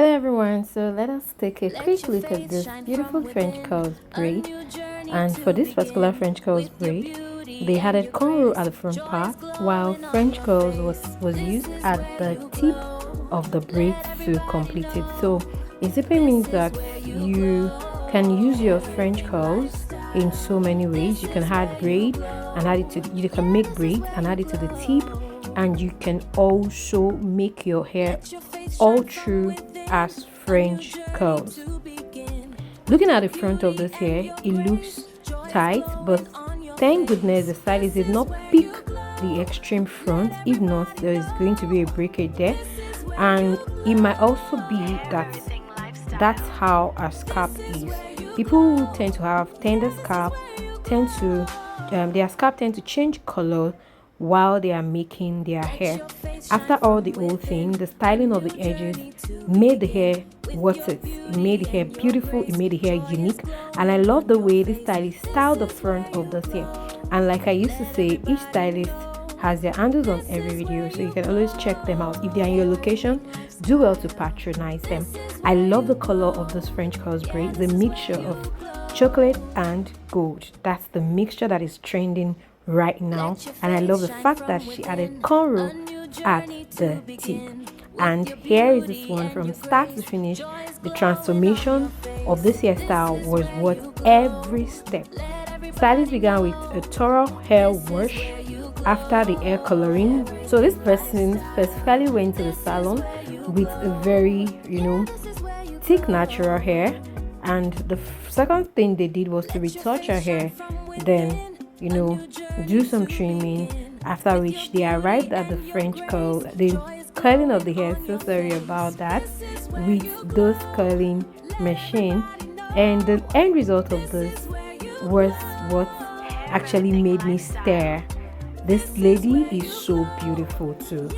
Hello everyone, so let us take a quick look at this beautiful French curls braid. And for this particular French curls braid, they had a cornrow at the front part, while French curls was used at the tip of the braid to complete it. So it simply means that you can use your French curls in so many ways. You can add braid and add it to, you can make braids and add it to the tip, and you can also make your hair all through as French curls. Looking at the front of this hair, it looks tight, but thank goodness the stylist did not pick the extreme front. If not, there is going to be a breakage there, and it might also be that that's how a scalp is. People who tend to have tender scalp tend to their scalp tend to change color while they are making their hair. After all the whole thing, the styling of the edges made the hair worth it. It made the hair beautiful, it made the hair unique, and I love the way this stylist styled the front of this hair. And like I used to say, each stylist has their handles on every video, so you can always check them out. If they are in your location, do well to patronize them. I love the color of this French curls braid, the mixture of chocolate and gold. That's the mixture that is trending right now, and I love the fact that she added cornrow at the tip. And here is this one from start to finish. The transformation of this hairstyle was worth every step. Stylist began with a thorough hair wash after the hair coloring. So this person specifically went to the salon with a very thick natural hair, and the second thing they did was to retouch her hair, then do some trimming, after which they arrived at the French curl, the curling of the hair, so sorry about that, with those curling machine. And the end result of this was what actually made me stare. This lady is so beautiful too.